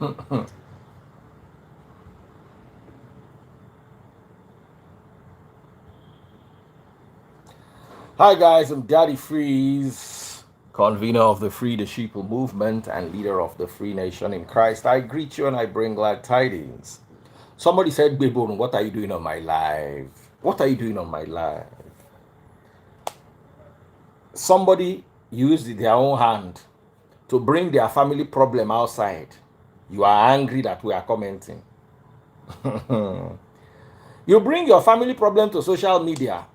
Hi guys, I'm Daddy Freeze, convener of the Free the Sheeple movement and leader of the Free Nation in Christ. I greet you and I bring glad tidings. Somebody said, Bebon, what are you doing on my live? What are you doing on my live? Somebody used their own hand to bring their family problem outside. You are angry that we are commenting. You bring your family problem to social media.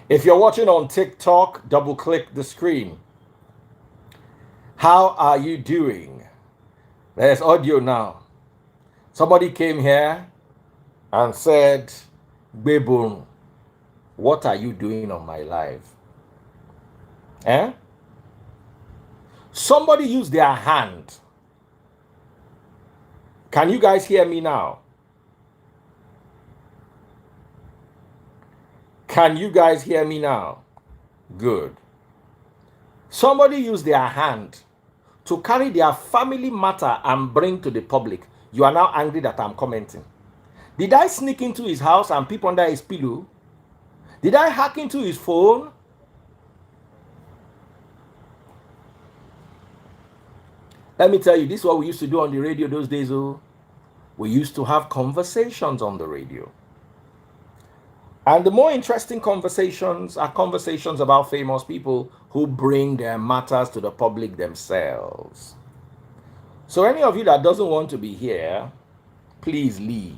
If you're watching on TikTok, double click the screen. How are you doing? There's audio now. Somebody came here and said, Bebon, what are you doing on my live? Eh? Somebody used their hand. Can you guys hear me now? Can you guys hear me now? Good. Somebody used their hand to carry their family matter and bring to the public. You are now angry that I'm commenting. Did I sneak into his house and peep under his pillow? Did I hack into his phone? Let me tell you, this is what we used to do on the radio those days. Oh, we used to have conversations on the radio. And the more interesting conversations are conversations about famous people who bring their matters to the public themselves. So any of you that doesn't want to be here, please leave.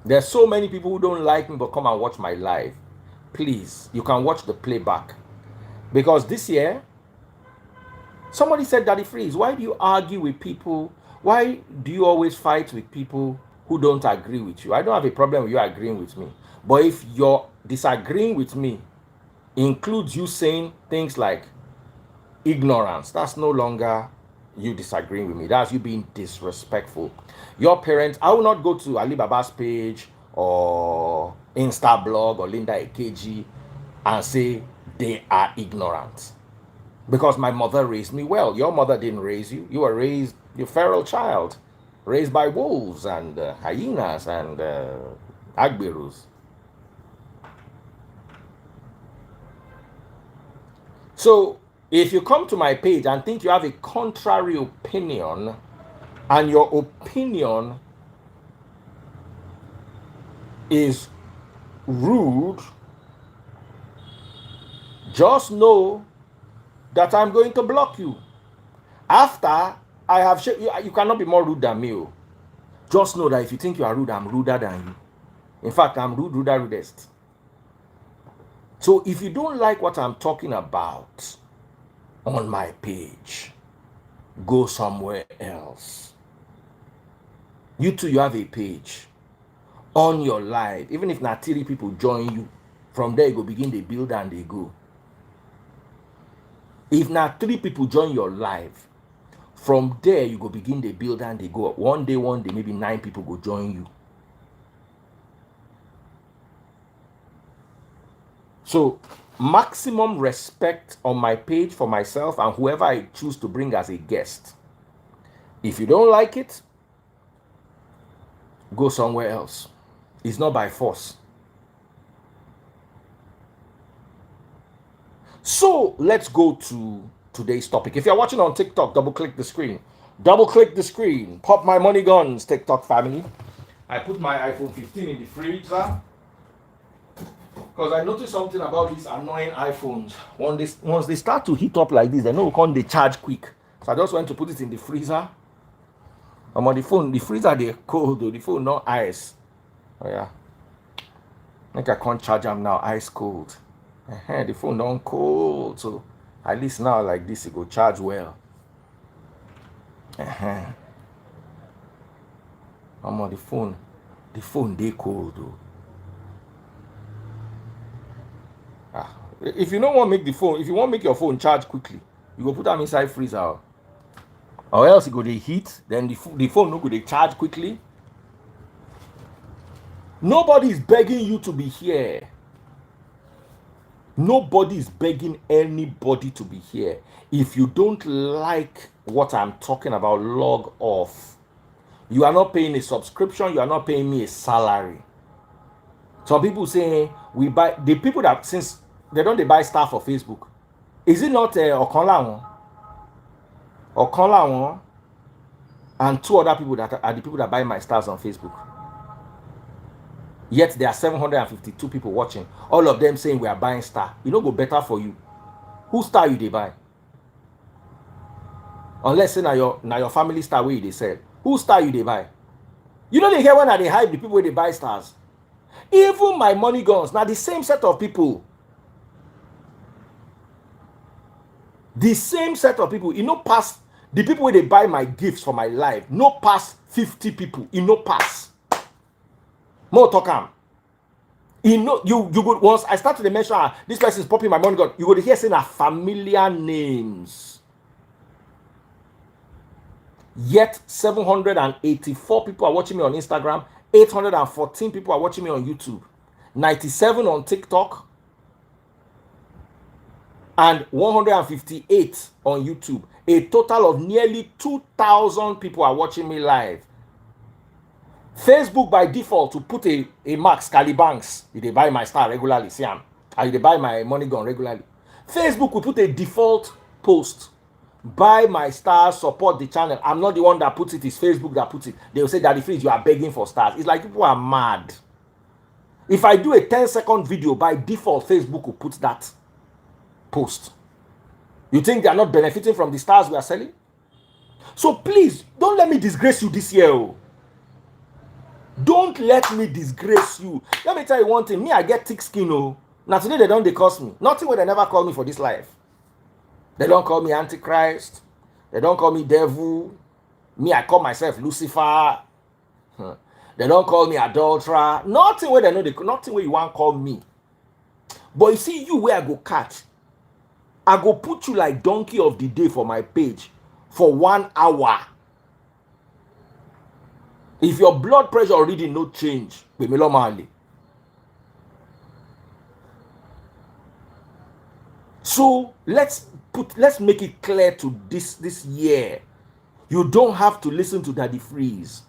There's so many people who don't like me but come and watch my live. Please, you can watch the playback. Because this year, somebody said, Daddy Freeze, why do you argue with people? Why do you always fight with people who don't agree with you? I don't have a problem with you agreeing with me. But if you're disagreeing with me includes you saying things like ignorance, that's no longer you disagreeing with me. That's you being disrespectful. Your parents, I will not go to Alibaba's page or Insta blog or Linda Ekeji and say they are ignorant. Because my mother raised me well. Your mother didn't raise you. You were raised, you feral child, raised by wolves and hyenas and agberus. So if you come to my page and think you have a contrary opinion and your opinion is rude, just know that I'm going to block you. After I have shown you, you cannot be more rude than me. Oh. Just know that if you think you are rude, I'm ruder than you. In fact, I'm rudest. So if you don't like what I'm talking about on my page, go somewhere else. You too, you have a page on your live. Even if not 3 people join you, from there you go begin the build and they go. If not 3 people join your live, from there you go begin the build and they go. One day, maybe 9 people go join you. So maximum respect on my page for myself and whoever I choose to bring as a guest. If you don't like it, go somewhere else. It's not by force. So let's go to today's topic. If you're watching on TikTok, double click the screen. Double click the screen. Pop my money guns, TikTok family. I put my iPhone 15 in the freezer because I noticed something about these annoying iPhones. Once they start to heat up like this, they know can't they charge quick. So I just went to put it in the freezer. I'm on the phone. The freezer they're cold though. The phone not ice. Oh yeah. I think I can't charge them now. Ice cold. The phone don't cold, so at least now like this it go charge well. I'm on the phone. The phone they cold though. If you don't want to make the phone, if you want to make your phone charge quickly, you go put them inside freezer. Or else it go they heat, then the phone no go they charge quickly. Nobody is begging you to be here. Nobody is begging anybody to be here. If you don't like what I'm talking about, log off. You are not paying a subscription. You are not paying me a salary. Some people say we buy, the people that, since they don't, they buy stuff for Facebook. Is it not Okanlawon and two other people that are the people that buy my stars on Facebook? Yet there are 752 people watching. All of them saying we are buying star. You know, go better for you. Who star you they buy? Unless say now your family star where they sell. Who star you they buy? You know they hear when they hype the people where they buy stars. Even my money guns, now the same set of people. The same set of people, you know, pass the people where they buy my gifts for my life, no pass 50 people, you know, pass. More talk am. You know, you go once I start to mention this person is popping my money gun, you go to hear saying familiar names. Yet 784 people are watching me on Instagram, 814 people are watching me on YouTube, 97 on TikTok, and 158 on YouTube. A total of nearly 2,000 people are watching me live. Facebook by default to put a mark, Scally Banks. They buy my star regularly, see am. They buy my money gun regularly. Facebook will put a default post. Buy my stars, support the channel. I'm not the one that puts it, it's Facebook that puts it. They will say that if you are begging for stars. It's like people are mad. If I do a 10-second video, by default, Facebook will put that post. You think they are not benefiting from the stars we are selling? So please, don't let me disgrace you this year. Don't let me disgrace you. Let me tell you one thing. Me, I get thick skin. Now today they curse me. Nothing where they never call me for this life. They don't call me Antichrist. They don't call me devil. Me, I call myself Lucifer. They don't call me adulterer. Nothing where they know nothing where you want to call me. But you see, you where I go catch. I go put you like donkey of the day for my page for 1 hour. If your blood pressure already no change, so let's make it clear to this year. You don't have to listen to Daddy Freeze.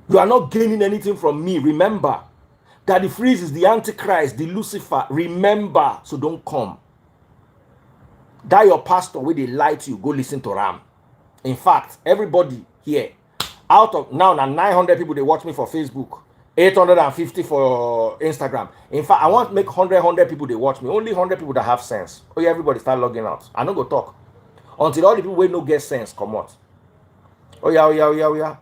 You are not gaining anything from me. Remember, Daddy Freeze is the Antichrist, the Lucifer. Remember, so don't come. That your pastor where they lie to you, go listen to Ram. In fact, everybody here, out of now 900 people they watch me for Facebook, 850 for Instagram. In fact, I want to make 100 people they watch me. Only 100 people that have sense. Oh yeah, everybody start logging out. I don't go talk until all the people who no get sense come out. Oh yeah.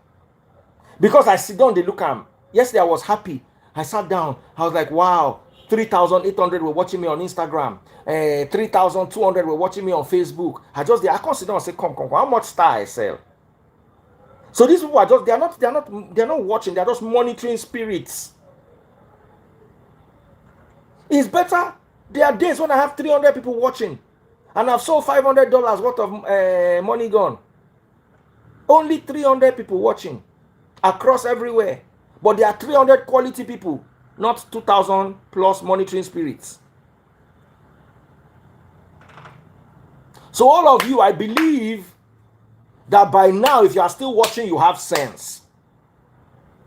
Because I sit down, they look at them. Yesterday I was happy. I sat down. I was like, wow, 3,800 were watching me on Instagram. 3,200 were watching me on Facebook. I can't sit down and say, come. How much star I sell? So these people are just, they're not watching, they're just monitoring spirits. It's better. There are days when I have 300 people watching and I've sold $500 worth of money gone. Only 300 people watching across everywhere. But there are 300 quality people, not 2,000 plus monitoring spirits. So all of you, I believe that by now, if you are still watching, you have sense.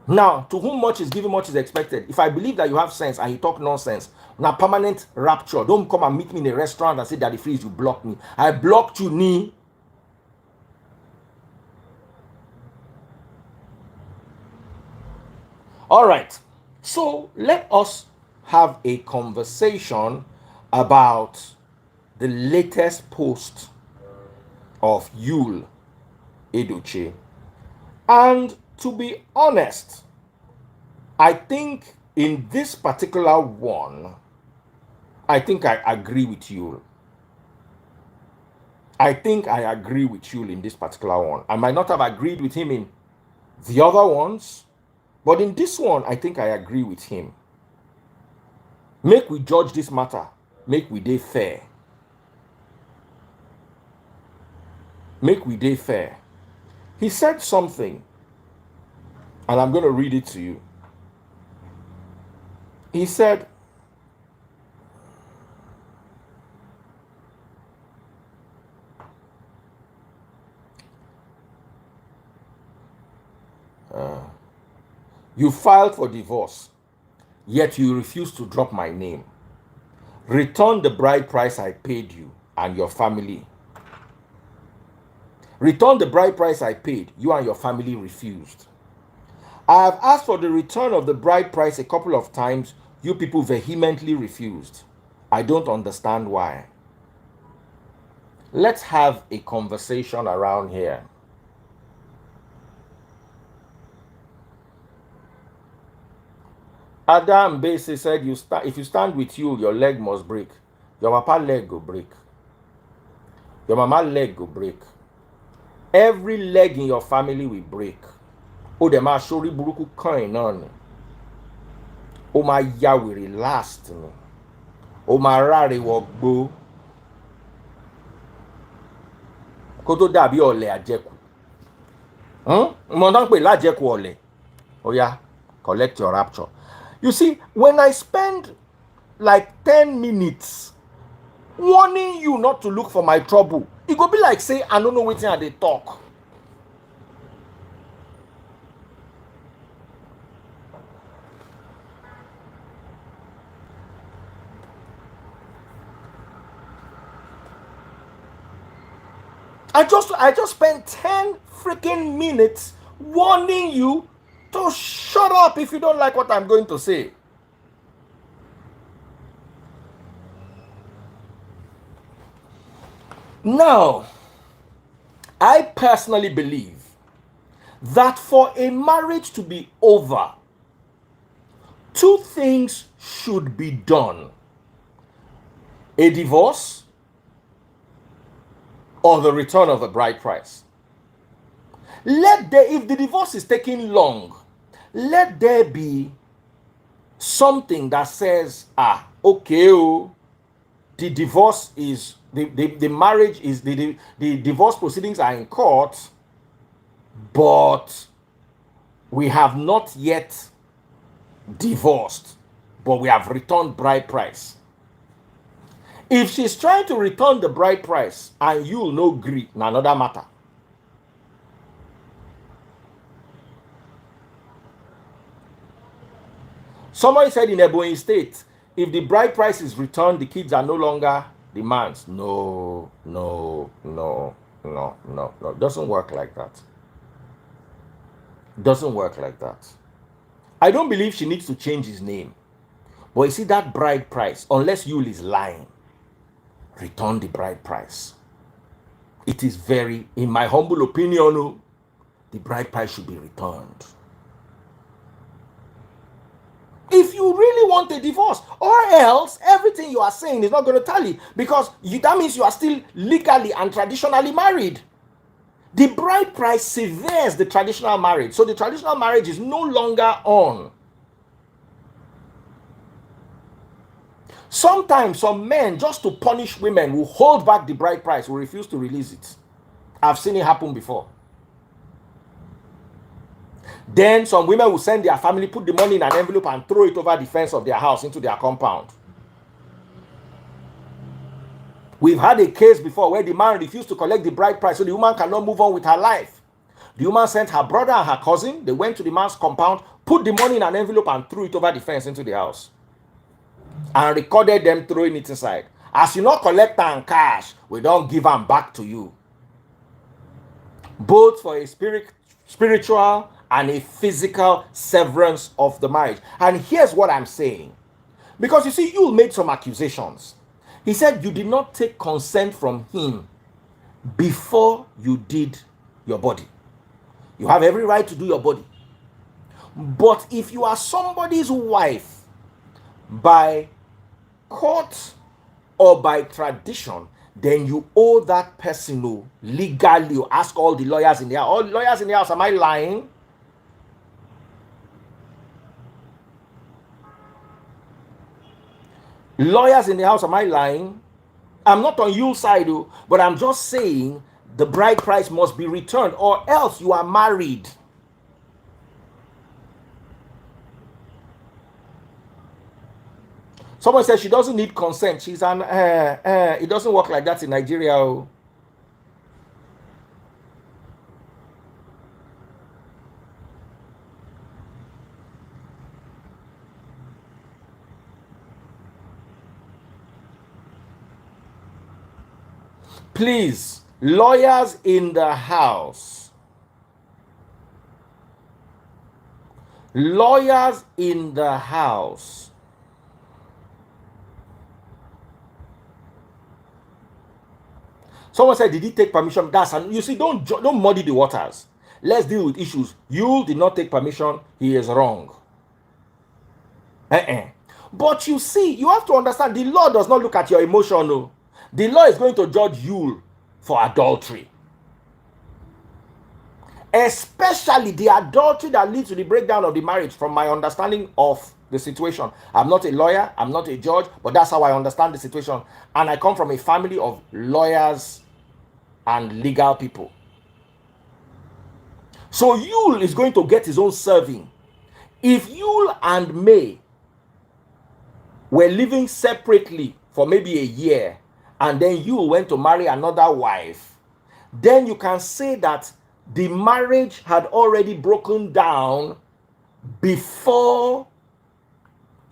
Now, to whom much is given, much is expected. If I believe that you have sense and you talk nonsense, now permanent rapture. Don't come and meet me in a restaurant and say, Daddy Freeze, you blocked me. I blocked you, knee. All right. So let us have a conversation about the latest post of Yule Edochie. And to be honest, I think in this particular one, I think I agree with you. I think I agree with you in this particular one. I might not have agreed with him in the other ones, but in this one, I think I agree with him. Make we judge this matter. Make we dey fair. Make we dey fair. He said something, and I'm going to read it to you. He said, you filed for divorce, yet you refuse to drop my name. Return the bride price I paid you and your family. Return the bride price I paid. You and your family refused. I have asked for the return of the bride price a couple of times. You people vehemently refused. I don't understand why. Let's have a conversation around here. Adam basically said, if you stand with you, your leg must break. Your papa leg go break. Your mama leg go break. Every leg in your family will break. O de ma sori buruku kan náà ni. O ma ya wèrè last ni. O ma ráre wọgbó. Kó tó dàbí ọ̀lẹ àjẹkù. Mo tán pè lájẹkù ọ̀lẹ. Oh yeah, collect your rapture. You see, when I spend like 10 minutes warning you not to look for my trouble, it go be like say I don't know wetin I dey talk. I just spent 10 freaking minutes warning you to shut up if you don't like what I'm going to say. Now, I personally believe that for a marriage to be over, two things should be done: a divorce or the return of the bride price. If the divorce is taking long, let there be something that says, okay, the divorce is the marriage is the divorce proceedings are in court, but we have not yet divorced, but we have returned bride price. If she's trying to return the bride price and you'll no agree, na another matter. Somebody said in Ebonyi State, if the bride price is returned, the kids are no longer the man's. No. It doesn't work like that. Doesn't work like that. I don't believe she needs to change his name. But you see, that bride price, unless Yul is lying, return the bride price. It is very, in my humble opinion, the bride price should be returned. If you really want a divorce, or else everything you are saying is not going to tally, because that means you are still legally and traditionally married. The bride price severs the traditional marriage, so the traditional marriage is no longer on. Sometimes some men, just to punish women, will hold back the bride price, will refuse to release it. I've seen it happen before. Then some women will send their family, put the money in an envelope and throw it over the fence of their house into their compound. We've had a case before where the man refused to collect the bride price, so the woman cannot move on with her life. The woman sent her brother and her cousin. They went to the man's compound, put the money in an envelope and threw it over the fence into the house, and recorded them throwing it inside. As you not collect and cash, we don't give them back to you. Both for a spiritual and a physical severance of the marriage. And here's what I'm saying. Because you see, you made some accusations. He said you did not take consent from him before you did your body. You have every right to do your body. But if you are somebody's wife by court or by tradition, then you owe that person legally. You ask all the lawyers in the house. All lawyers in the house, am I lying? Lawyers in the house, am I lying? I'm not on your side, but I'm just saying the bride price must be returned, or else you are married. Someone says she doesn't need consent. She's an it doesn't work like that in Nigeria. Oh. Please, lawyers in the house. Lawyers in the house. Someone said, did he take permission? You see, don't muddy the waters. Let's deal with issues. You did not take permission. He is wrong. But you see, you have to understand, the law does not look at your emotion. No. The law is going to judge you for adultery. Especially the adultery that leads to the breakdown of the marriage, from my understanding of the situation. I'm not a lawyer, I'm not a judge, but that's how I understand the situation. And I come from a family of lawyers and legal people. So Yul is going to get his own serving. If Yul and May were living separately for maybe a year, and then Yul went to marry another wife, then you can say that the marriage had already broken down before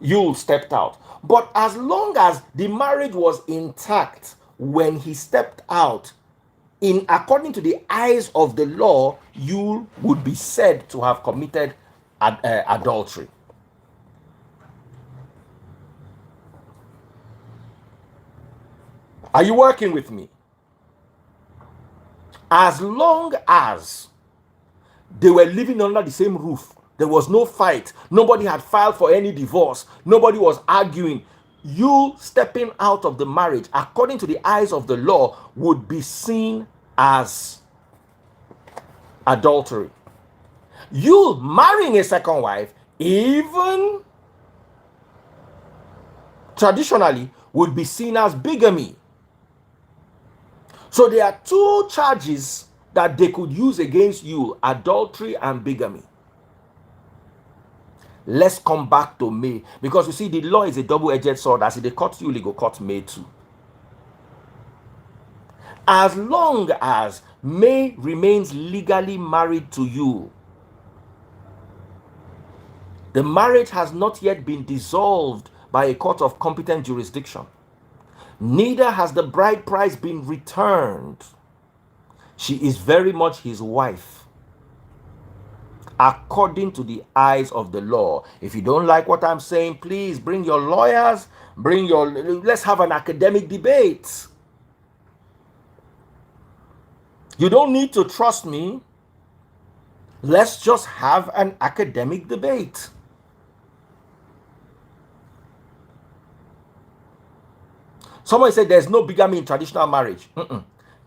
Yul stepped out. But as long as the marriage was intact when he stepped out, according to the eyes of the law, Yul would be said to have committed adultery. Are you working with me? As long as they were living under the same roof, there was no fight, nobody had filed for any divorce, nobody was arguing, you stepping out of the marriage, according to the eyes of the law, would be seen as adultery. You marrying a second wife, even traditionally, would be seen as bigamy. So there are two charges that they could use against you: adultery and bigamy. Let's come back to May, because you see, the law is a double-edged sword. As they cut you, they go cut May too. As long as May remains legally married to you, the marriage has not yet been dissolved by a court of competent jurisdiction. Neither has the bride price been returned. She is very much his wife, according to the eyes of the law. If you don't like what I'm saying, please bring your lawyers, let's have an academic debate. You don't need to trust me. Let's just have an academic debate. Someone said there's no bigamy in traditional marriage.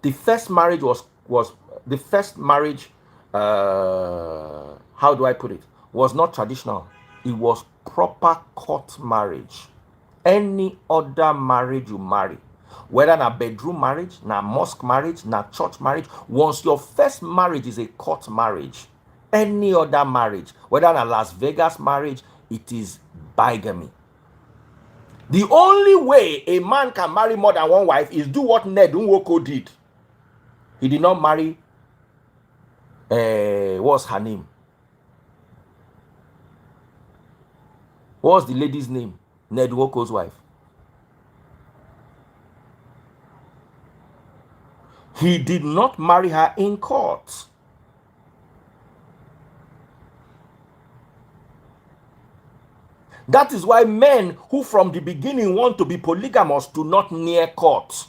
The first marriage was the first marriage. How do I put it? Was not traditional. It was proper court marriage. Any other marriage you marry, whether na bedroom marriage, na mosque marriage, na church marriage, once your first marriage is a court marriage, any other marriage, whether na Las Vegas marriage, it is bigamy. The only way a man can marry more than one wife is do what Ned Nwoko did. He did not marry, what's her name? What's the lady's name? Ned Nwoko's wife. He did not marry her in court. That is why men who from the beginning want to be polygamous do not near court.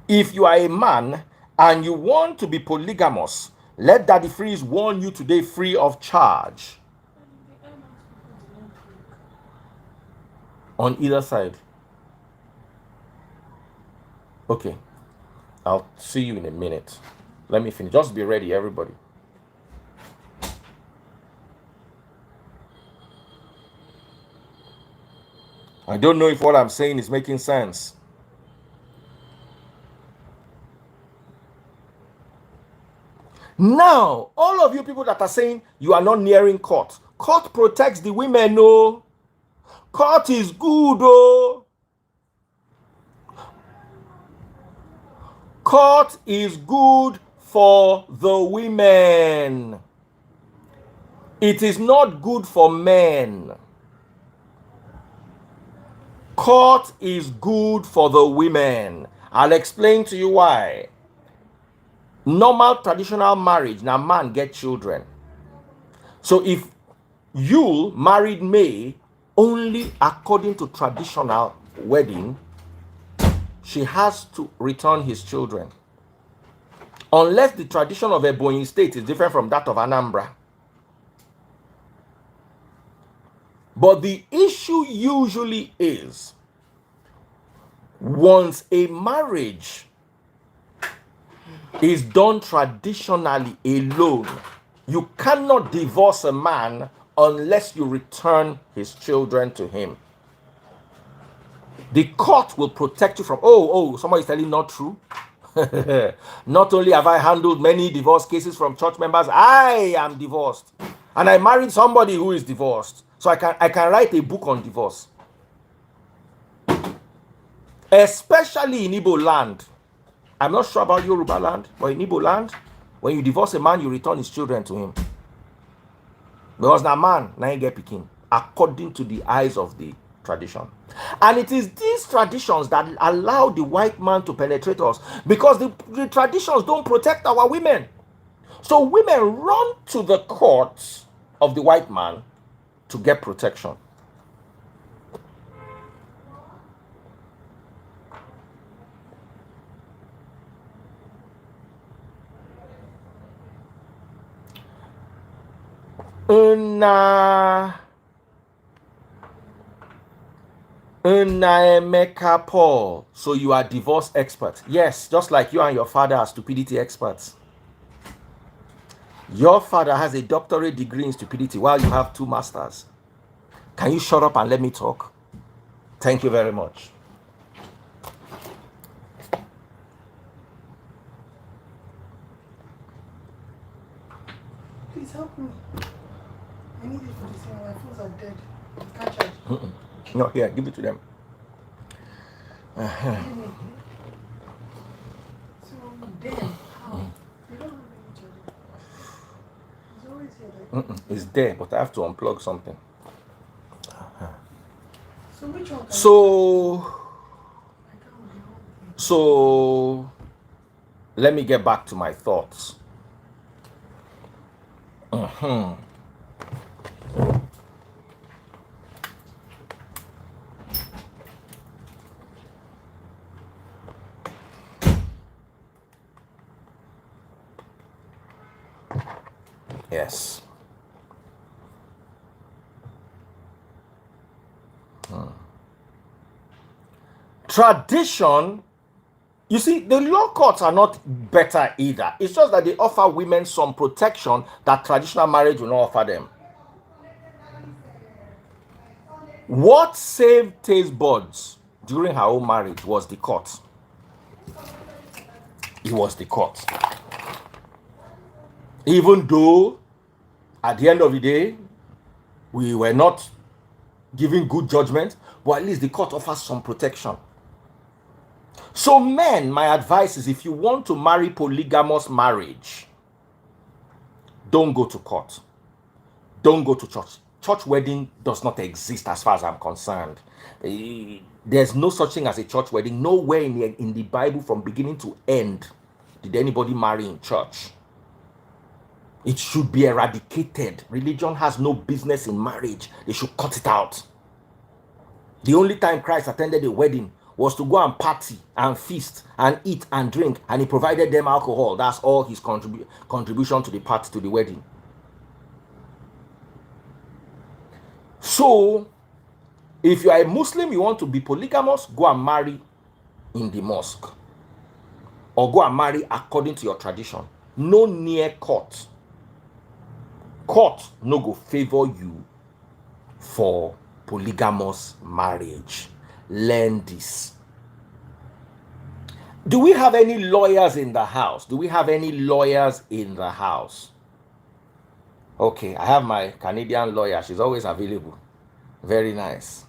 If you are a man and you want to be polygamous, let Daddy Freeze warn you today, free of charge. On either side. Okay. I'll see you in a minute. Let me finish. Just be ready, everybody. I don't know if what I'm saying is making sense. Now, all of you people that are saying you are not nearing court, court protects the women, no. Court is good, oh. Court is good for the women. It is not good for men. Court is good for the women. I'll explain to you why. Normal traditional marriage, now man get children. So if you married May only according to traditional wedding, she has to return his children. Unless the tradition of Ebonyi State is different from that of Anambra. But the issue usually is, once a marriage is done traditionally alone, you cannot divorce a man unless you return his children to him. The court will protect you from, somebody is telling not true. Not only have I handled many divorce cases from church members, I am divorced. And I married somebody who is divorced. So I can write a book on divorce. Especially in Igbo land. I'm not sure about Yoruba land, but in Igbo land, when you divorce a man, you return his children to him. Because now man, now you get picking, according to the eyes of the tradition. And it is these traditions that allow the white man to penetrate us, because the traditions don't protect our women. So women run to the courts of the white man to get protection. Emeka Paul, so you are divorce expert. Yes, just like you and your father are stupidity experts. Your father has a doctorate degree in stupidity while you have 2 masters. Can you shut up and let me talk? Thank you very much. Please help me. I need it for this one. My phones are dead. I can't charge. No, here, give it to them. So, damn. How? They don't have any charger. It's always here. Like, It's there, but I have to unplug something. so which one can So let me get back to my thoughts. Yes. Tradition, you see, the law courts are not better either. It's just that they offer women some protection that traditional marriage will not offer them. What saved taste buds during her own marriage was the court. It was the court. Even though at the end of the day, we were not giving good judgment, but at least the court offers some protection. So men, my advice is, if you want to marry polygamous marriage, don't go to court. Don't go to church. Church wedding does not exist as far as I'm concerned. There's no such thing as a church wedding. Nowhere in the Bible from beginning to end did anybody marry in church. It should be eradicated. Religion has no business in marriage. They should cut it out. The only time Christ attended a wedding was to go and party and feast and eat and drink, and he provided them alcohol. That's all his contribution to the party, to the wedding. So, if you are a Muslim, you want to be polygamous, go and marry in the mosque. Or go and marry according to your tradition. No near court. Court no go favor you for polygamous marriage. Learn this. Do we have any lawyers in the house? Do we have any lawyers in the house? Okay, I have my Canadian lawyer. She's always available. Very nice.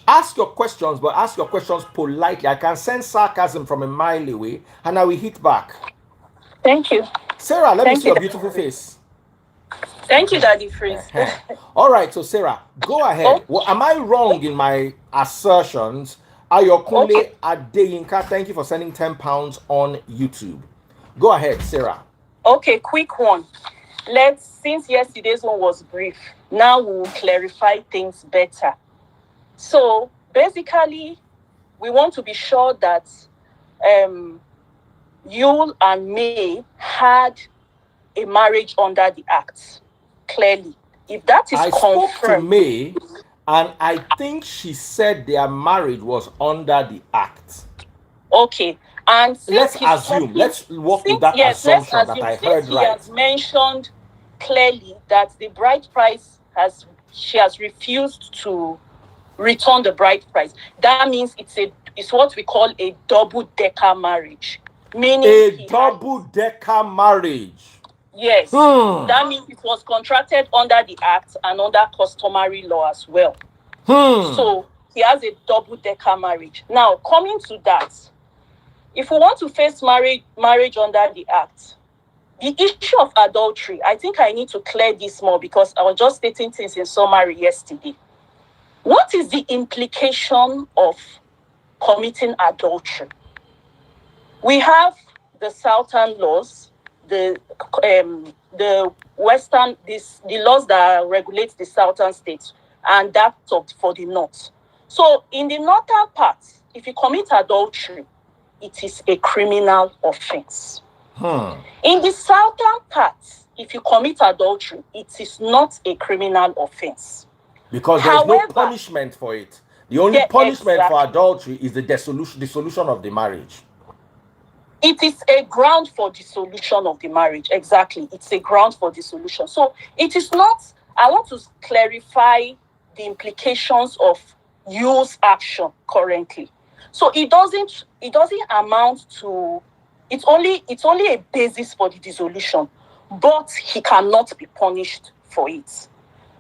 Ask your questions, but ask your questions politely. I can sense sarcasm from a mile away, and I will hit back. Thank you. Sarah, let me Thank see you, your Daddy beautiful Freeze. face. Thank you, Daddy Freeze. All right, so Sarah, go ahead. Oh, Well, am I wrong in my assertions? Ayokunle okay. Adeyinka, thank you for sending £10 on YouTube. Go ahead, Sarah. Okay, quick one. Since yesterday's one was brief, now we will clarify things better. So basically, we want to be sure that Yul and May had a marriage under the Act. Clearly, if that is I spoke to confirmed, May, and I think she said their marriage was under the Act. okay. And since Let's he's assume, talking, let's work with that let's assumption that assume I since heard he has right. mentioned clearly that the bride price she has refused to return the bride price. That means it's what we call a double-decker marriage, meaning A double-decker marriage. yes. That means it was contracted under the Act and under customary law as well. So he has a double-decker marriage. Now, coming to that, if we want to face marriage under the Act, the issue of adultery, I think I need to clear this more because I was just stating things in summary yesterday. What is the implication of committing adultery? We have the Southern laws, the Western, the laws that regulate the Southern states, and that for the North. So in the Northern part, if you commit adultery, it is a criminal offense. In the Southern part, if you commit adultery, it is not a criminal offense. Because there's no punishment for it. The only punishment for adultery is the dissolution of the marriage. It is a ground for dissolution of the marriage. Exactly. It's a ground for dissolution. So it is not, I want to clarify the implications of Yu's action currently. So it doesn't amount to, it's only a basis for the dissolution, but he cannot be punished for it.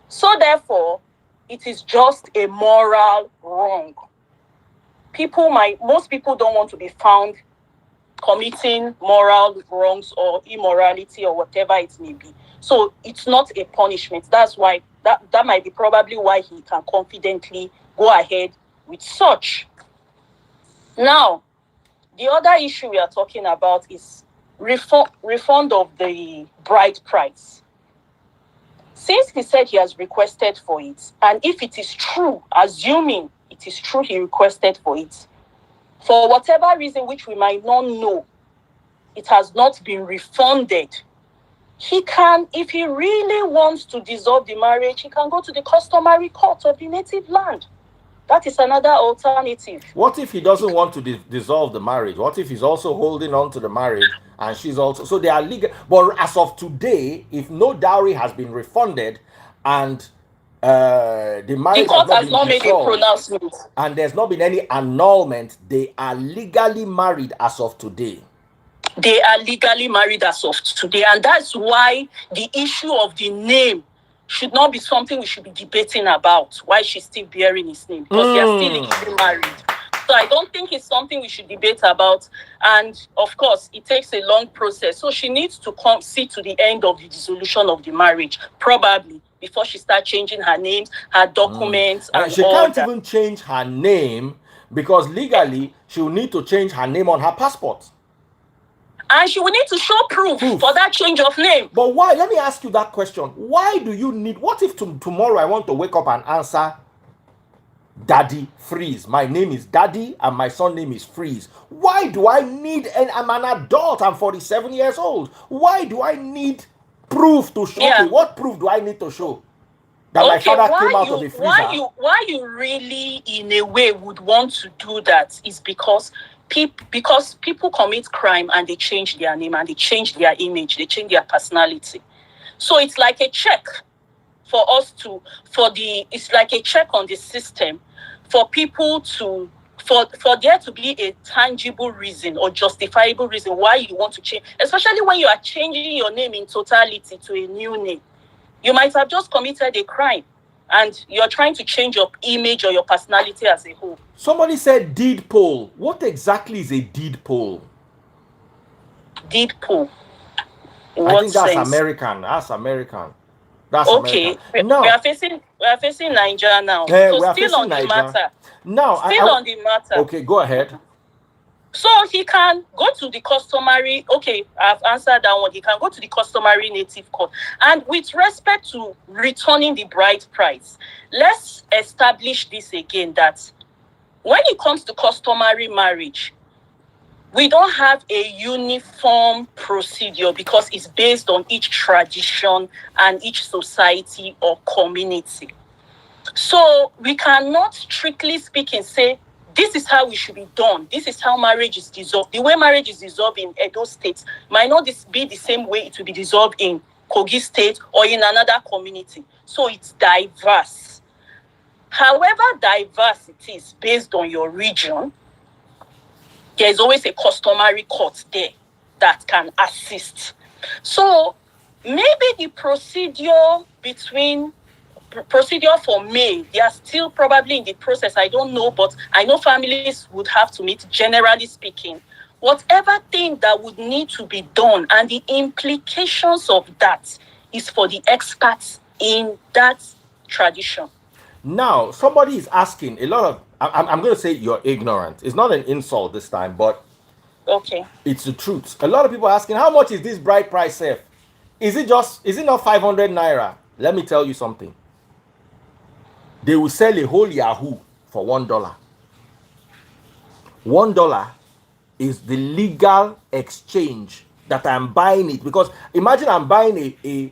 So therefore, it is just a moral wrong. Most people don't want to be found committing moral wrongs or immorality or whatever it may be. So it's not a punishment. That's why that might be probably why he can confidently go ahead with such. Now, the other issue we are talking about is refund of the bride price. Since he said he has requested for it, and if it is true, assuming it is true he requested for it, for whatever reason which we might not know, it has not been refunded, he can, if he really wants to dissolve the marriage, he can go to the customary court of the native land. That is another alternative. What if he doesn't want to dissolve the marriage? What if he's also holding on to the marriage and she's also... So they are legal. But as of today, if no dowry has been refunded and the marriage has not made a pronouncement and there's not been any annulment, they are legally married as of today. They are legally married as of today. And that's why the issue of the name should not be something we should be debating about, why she's still bearing his name, because they are still legally married. So I don't think it's something we should debate about. And of course, it takes a long process. So she needs to see to the end of the dissolution of the marriage, probably, before she starts changing her name, her documents, and she can't even change her name because legally she will need to change her name on her passport. And she will need to show proof for that change of name. But why? Let me ask you that question. Why do you need... What if tomorrow I want to wake up and answer Daddy Freeze? My name is Daddy and my son name is Freeze. Why do I need... And I'm an adult. I'm 47 years old. Why do I need proof to show? Okay, what proof do I need to show? That my father came out of the freezer? Why you really, in a way, would want to do that is because people commit crime and they change their name and they change their image, they change their personality. So it's like a check for us to, it's like a check on the system for people to, for there to be a tangible reason or justifiable reason why you want to change, especially when you are changing your name in totality to a new name. You might have just committed a crime and you're trying to change your image or your personality as a whole. Somebody said deed poll. What exactly is a deed poll? Deed poll. In I what think that's sense? American. That's American. That's American. Okay, we Now, are facing Nigeria now. So we are still facing on the Niger. matter. Now, Still on the matter. okay, go ahead. So he can go to the customary, okay, I've answered that one. He can go to the customary native court. And with respect to returning the bride price, let's establish this again, that when it comes to customary marriage, we don't have a uniform procedure because it's based on each tradition and each society or community. So we cannot, strictly speaking, say this is how it should be done. This is how marriage is dissolved. The way marriage is dissolved in Edo State might not be the same way it will be dissolved in Kogi State or in another community. So it's diverse. However diverse it is based on your region, there's always a customary court there that can assist. So maybe the procedure for May, they are still probably in the process. I don't know, but I know families would have to meet, generally speaking. Whatever thing that would need to be done and the implications of that is for the experts in that tradition. Now, somebody is asking a lot of. I'm going to say you're ignorant. It's not an insult this time, but Okay. it's the truth. A lot of people are asking, how much is this bride price safe? Is it not 500 naira? Let me tell you something. They will sell a whole Yahoo for $1. $1 is the legal exchange that I'm buying it, because imagine I'm buying a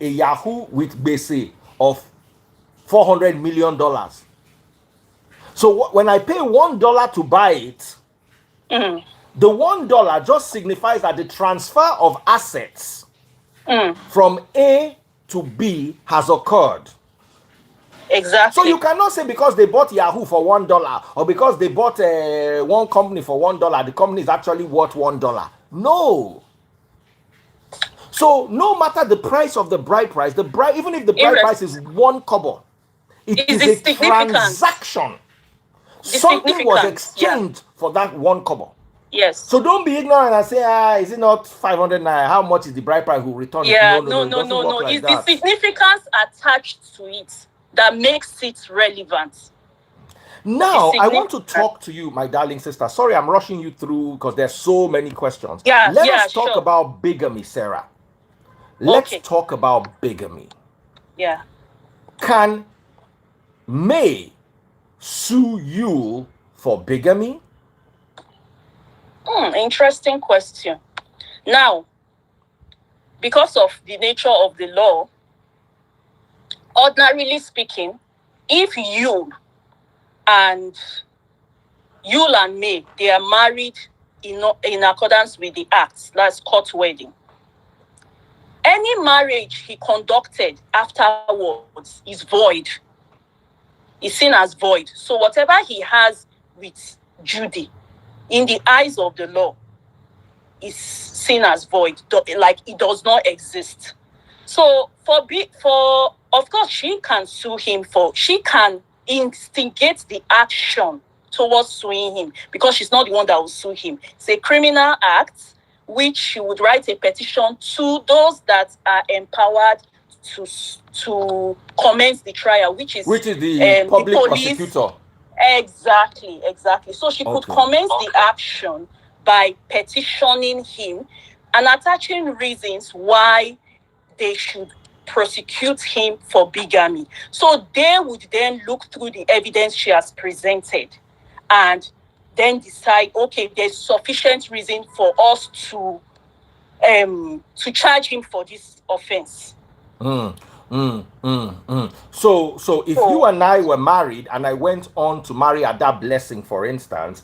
Yahoo with base of $400 million. So when I pay $1 to buy it, the $1 just signifies that the transfer of assets from A to B has occurred. Exactly. So you cannot say because they bought Yahoo for $1 or because they bought one company for $1, the company is actually worth $1. No. So no matter the price of the bride price, even if the bride price is 1 kobo, it is a transaction. Something was exchanged for that 1 kobo. Yes. So don't be ignorant and say, is it not 500 naira? How much is the bride price who return it? Yeah, No. It's the significance attached to it that makes it relevant. Now, I want to talk to you, my darling sister. Sorry, I'm rushing you through because there's so many questions. Let us talk about bigamy, Sarah. Let's talk about bigamy. Yeah. Can May sue you for bigamy? Interesting question. Now, because of the nature of the law, ordinarily speaking, if you and May, they are married in accordance with the acts, that's court wedding, any marriage he conducted afterwards is void. Is seen as void. So whatever he has with Judy, in the eyes of the law, is seen as void, like it does not exist. So of course, she can sue him she can instigate the action towards suing him because she's not the one that will sue him. It's a criminal act, which she would write a petition to those that are empowered to commence the trial, which is the public prosecutor. Exactly. So she could commence the action by petitioning him and attaching reasons why they should prosecute him for bigamy. So they would then look through the evidence she has presented and then decide, okay, there's sufficient reason for us to charge him for this offense. So if you and I were married and I went on to marry Ada Blessing, for instance,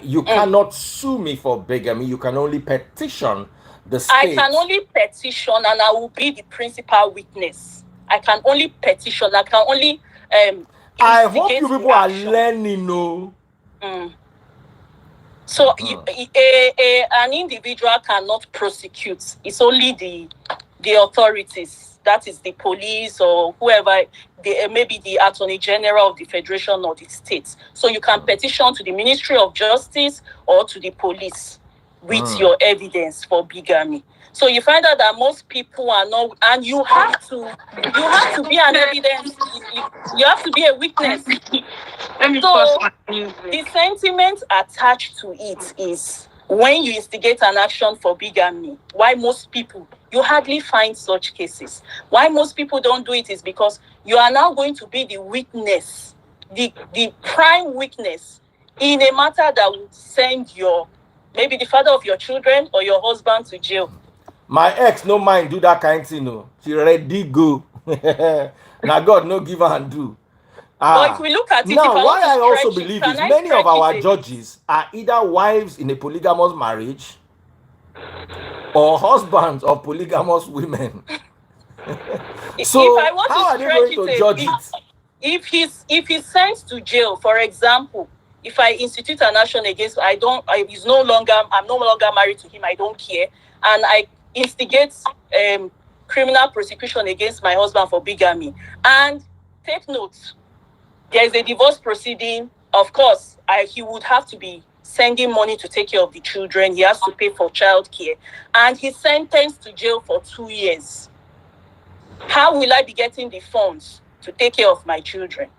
you cannot sue me for bigamy. You can only petition the state. I can only petition, and I will be the principal witness. I can only petition. I can only. I hope you people are learning, no. So an individual cannot prosecute. It's only the authorities that is the police or whoever, maybe the Attorney General of the Federation or the states. So you can petition to the Ministry of Justice or to the police with your evidence for bigamy. So you find out that most people are not, and you have to be an evidence. You have to be a witness. So the sentiment attached to it is, when you instigate an action for bigamy, why most people, you hardly find such cases. Why most people don't do it is because you are now going to be the witness, the prime witness in a matter that will send maybe the father of your children or your husband to jail. My ex no mind do that kind of thing, no. She ready go. Now God no give her and do. But if we look at it, now why I also believe is many of our judges are either wives in a polygamous marriage or husbands of polygamous women. So if I want how are they going to judge it? If he's sent to jail, for example, if I institute an action against, I'm no longer married to him, I don't care, and I instigate criminal prosecution against my husband for bigamy, and take note, there is a divorce proceeding. Of course, he would have to be sending money to take care of the children. He has to pay for childcare, and he's sentenced to jail for 2 years. How will I be getting the funds to take care of my children?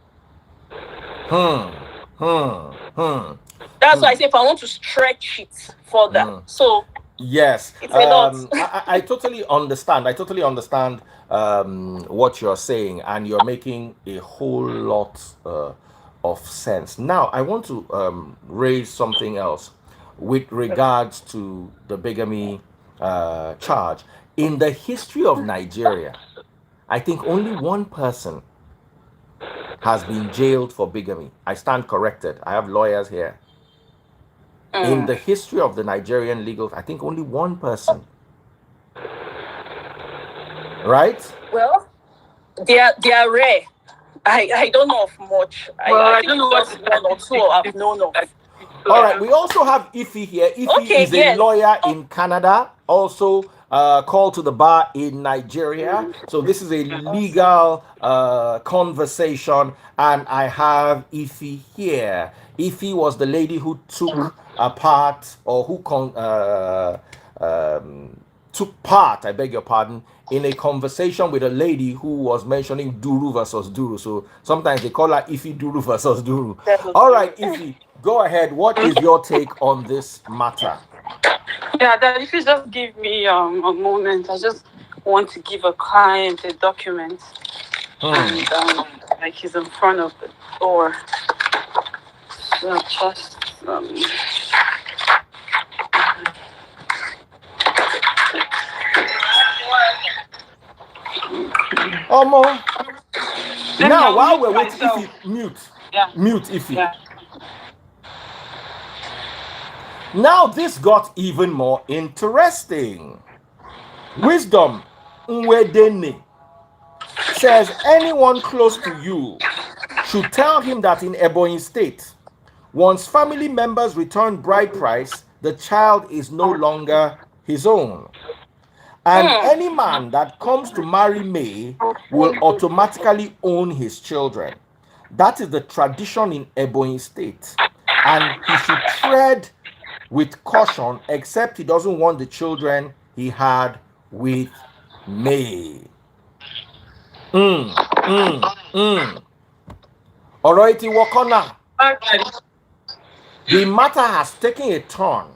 That's why I say, if I want to stretch it further, so yes, it's a lot. I totally understand. What you're saying, and you're making a whole lot of sense. Now, I want to raise something else with regards to the bigamy charge. In the history of Nigeria, I think only one person has been jailed for bigamy. I stand corrected. I have lawyers here. In the history of the Nigerian legal, I think only one person. Right? Well, they are rare. I don't know of much. I don't know what one or two I've known of. All right. We also have Ife here. Ife is a lawyer in Canada, also called to the bar in Nigeria. So this is a legal conversation, and I have Ife here. Ife was the lady who took part, or who took part, I beg your pardon, in a conversation with a lady who was mentioning Duru versus Duru. So sometimes they call her Ife Duru versus Duru. All right, Ife, go ahead. What is your take on this matter? Yeah, Dad, if you just give me a moment, I just want to give a client a document. And like he's in front of the door. So just now while we're waiting, Ife, mute. Yeah. Mute Ife. Yeah. Now this got even more interesting. Wisdom Nwedene says anyone close to you should tell him that in Ebonyi State, once family members return bride price, the child is no longer his own. And any man that comes to marry May will automatically own his children. That is the tradition in Ebonyi State. And he should tread with caution, except he doesn't want the children he had with May. Alrighty, Wakona. The matter has taken a turn.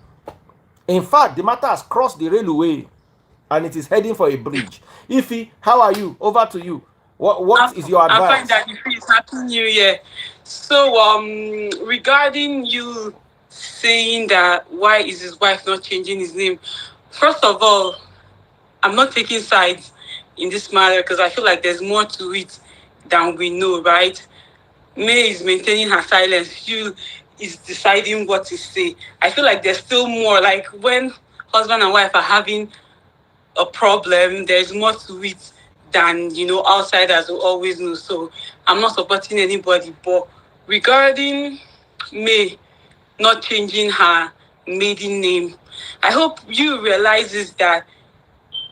In fact, the matter has crossed the railway and it is heading for a bridge. Ife, how are you? Over to you. What is your advice? I find that it's Happy New Year. So, regarding you saying that why is his wife not changing his name? First of all, I'm not taking sides in this matter because I feel like there's more to it than we know, right? May is maintaining her silence. You is deciding what to say. I feel like there's still more. Like when husband and wife are having a problem, there's more to it than, outsiders will always know. So I'm not supporting anybody. But regarding May not changing her maiden name, I hope you realizes that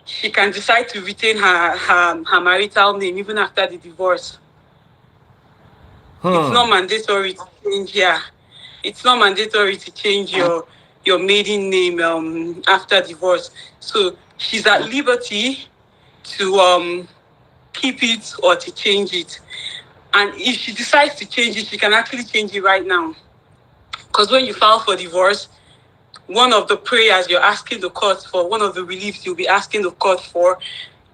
she can decide to retain her marital name even after the divorce. It's not mandatory to change. Yeah, it's not mandatory to change your maiden name after divorce. So she's at liberty to keep it or to change it. And if she decides to change it, she can actually change it right now. Because when you file for divorce, one of the prayers you're asking the court for, one of the reliefs you'll be asking the court for,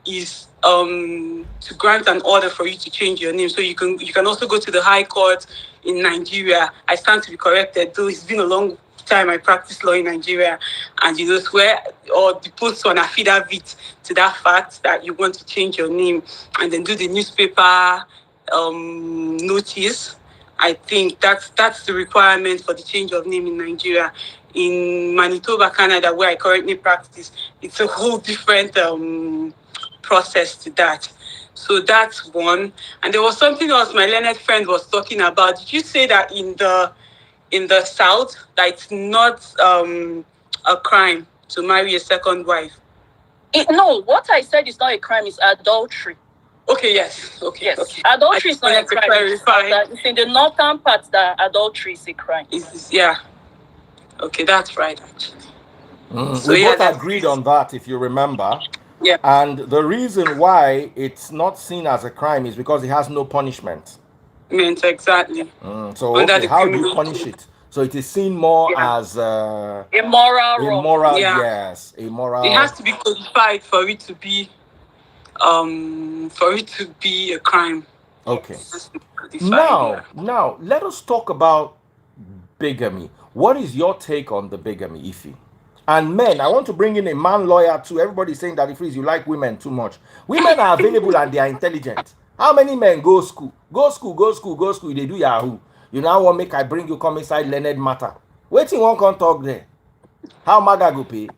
is to grant an order for you to change your name. So you can also go to the High Court in Nigeria. I stand to be corrected, though it's been a long time I practiced law in Nigeria, and swear or deposit on affidavit to that fact that you want to change your name, and then do the newspaper notice. I think that's the requirement for the change of name in Nigeria. In Manitoba, Canada, where I currently practice, it's a whole different process to that. So that's one. And there was something else my learned friend was talking about. Did you say that in the South that it's not a crime to marry a second wife? No, what I said is not a crime, it's adultery. Okay, yes. Okay, Yes. okay. Adultery is not a crime. Clarify. It's in the northern part that adultery is a crime. Yeah. Okay, that's right, actually. So We yeah, both agreed on that, if you remember. Yeah. And the reason why it's not seen as a crime is because it has no punishment. Meant exactly. So, Under okay, the how do you criminal punish code. it? So it is seen more Yeah. as Immoral wrong. immoral, Yeah. yes, immoral. It has to be codified for it to be a crime. Okay. It has to be codified, Now, let us talk about bigamy. What is your take on the bigamy, Ify? And men, I want to bring in a man lawyer too. Everybody's saying that if you like women too much. Women are available and they are intelligent. How many men go school? Go school, go school, go school. They do Yahoo. You now want make I bring you come inside learned matter. Waiting one can talk there. How maga go pay?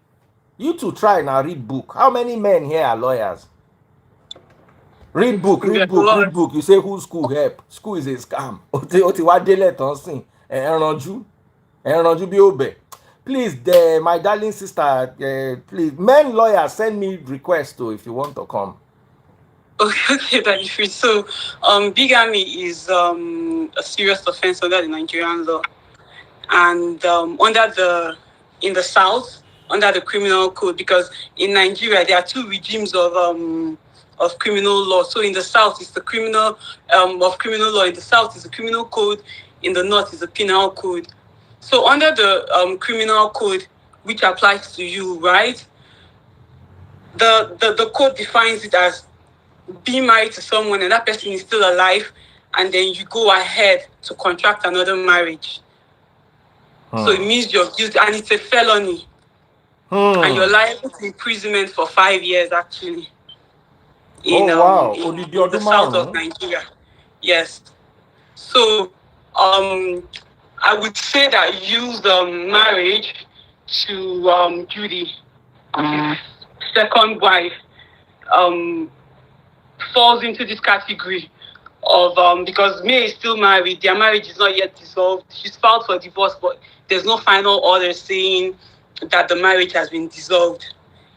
You two try now read book. How many men here are lawyers? Read book, read book, read book. You say who school help? School is a scam. Oti wa dele ton sin. Ẹranju bí obẹ. Please, my darling sister, please, men lawyers, send me request to if you want to come. Okay, that is free. So, bigamy is a serious offense under the Nigerian law, and in the South under the criminal code, because in Nigeria there are two regimes of criminal law. So in the South it's the criminal of criminal law. In the South is the criminal code. In the North is the penal code. So under the criminal code, which applies to you, right? The code defines it as being married to someone and that person is still alive, and then you go ahead to contract another marriage. So it means you're guilty, and it's a felony. And you're liable to imprisonment for 5 years, actually. In the south of Nigeria. Yes. So I would say that use marriage to Judy, second wife, falls into this category of because May is still married, their marriage is not yet dissolved. She's filed for divorce, but there's no final order saying that the marriage has been dissolved.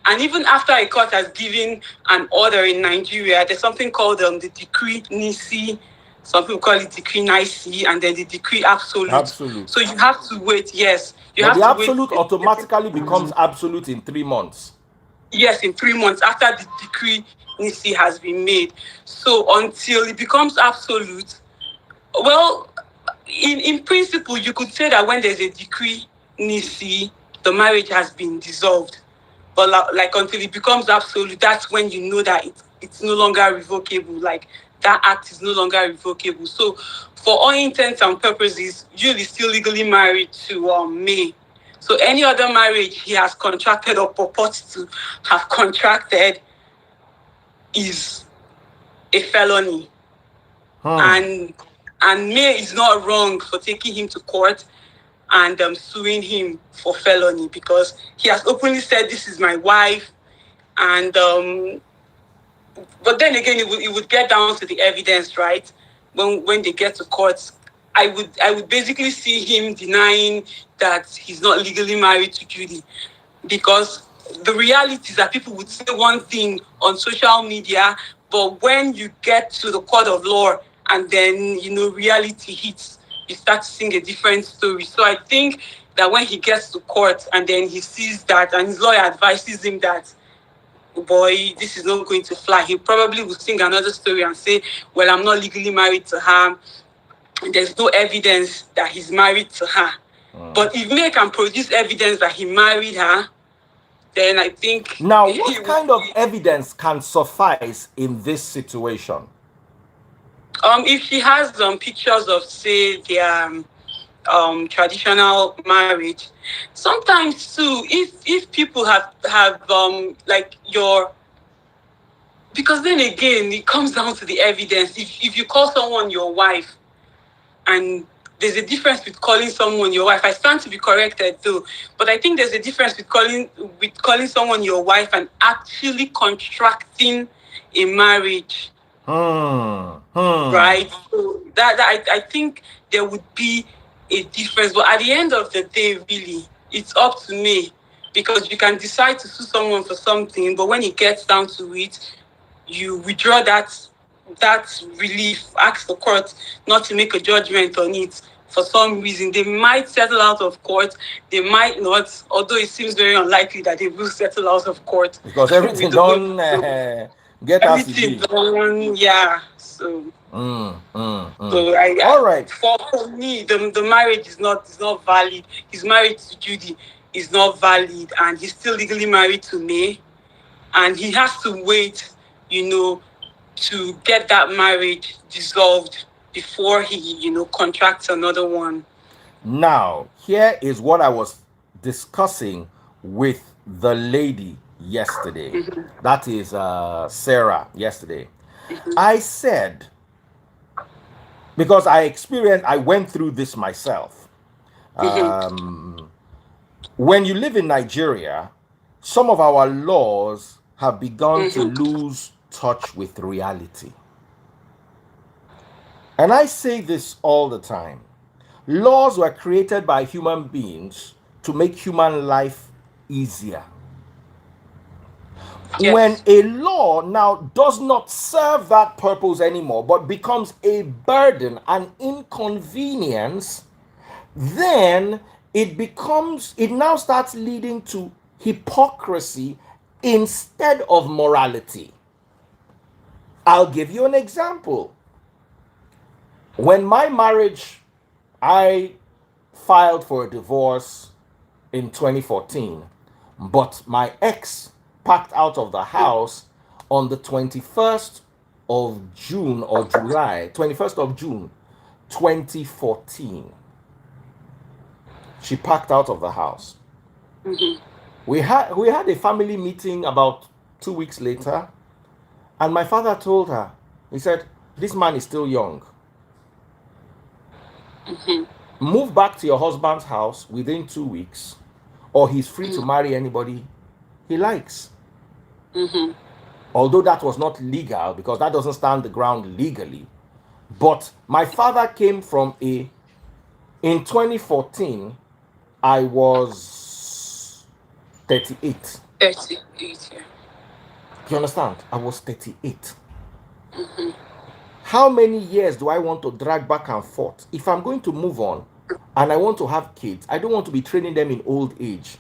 And even after a court has given an order in Nigeria, there's something called the decree Nisi. Some people call it decree Nisi, and then the decree absolute. So you have to wait. Yes, the absolute automatically becomes absolute in 3 months. Yes, in 3 months after the decree Nisi has been made. So until it becomes absolute, well, in principle, you could say that when there's a decree Nisi, the marriage has been dissolved. But like until it becomes absolute, that's when you know that it's no longer revocable. Like that act is no longer revocable. So for all intents and purposes, Jude is still legally married to May. So any other marriage he has contracted or purports to have contracted is a felony. And May is not wrong for taking him to court and suing him for felony, because he has openly said, this is my wife. And but then again, it would get down to the evidence, right? When they get to court, I would basically see him denying that he's not legally married to Judy, because the reality is that people would say one thing on social media, but when you get to the court of law and then, reality hits, you start to sing a different story. So I think that when he gets to court and then he sees that and his lawyer advises him that, boy, this is not going to fly, he probably will sing another story and say, well, I'm not legally married to her. There's no evidence that he's married to her. But if May can produce evidence that he married her, then I think Now, he what would kind of evidence can suffice in this situation? if she has pictures of, say, their traditional marriage, sometimes too, if people have like your, because then again it comes down to the evidence. If you call someone your wife, and there's a difference with calling someone your wife. I stand to be corrected though, but I think there's a difference with calling someone your wife and actually contracting a marriage. Right? So that I think there would be a difference. But at the end of the day, really, it's up to me, because you can decide to sue someone for something, but when it gets down to it, you withdraw that relief, ask the court not to make a judgment on it. For some reason, they might settle out of court, they might not, although it seems very unlikely that they will settle out of court. Because everything don't get us to Everything be. done, yeah. So All right. for me, the marriage is not valid. His marriage to Judy is not valid, and he's still legally married to me, and he has to wait, to get that marriage dissolved before he, contracts another one. Now, here is what I was discussing with the lady yesterday. That is Sarah yesterday. I said, because I went through this myself. When you live in Nigeria, some of our laws have begun to lose touch with reality. And I say this all the time. Laws were created by human beings to make human life easier. Yes. When a law now does not serve that purpose anymore, but becomes a burden, an inconvenience, then it now starts leading to hypocrisy instead of morality. I'll give you an example. When my marriage, I filed for a divorce in 2014, but my ex packed out of the house on the 21st of June or July, 21st of June 2014. She packed out of the house. We had a family meeting about 2 weeks later, and my father told her, he said, this man is still young. Move back to your husband's house within 2 weeks, or he's free to marry anybody he likes. Although that was not legal, because that doesn't stand the ground legally. But my father came from in 2014, I was 38. 38, yeah. You understand? I was 38. How many years do I want to drag back and forth? If I'm going to move on and I want to have kids, I don't want to be training them in old age.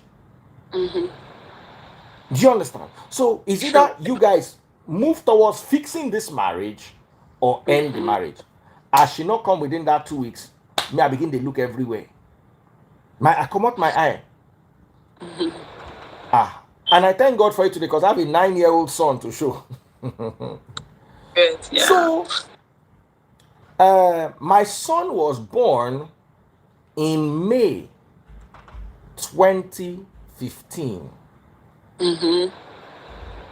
Do you understand? So is either you guys move towards fixing this marriage or end the marriage. As she not come within that 2 weeks, me I begin to look everywhere. I come out my eye. And I thank God for it today, because I have a 9-year-old son to show. Good, yeah. So my son was born in May 2015.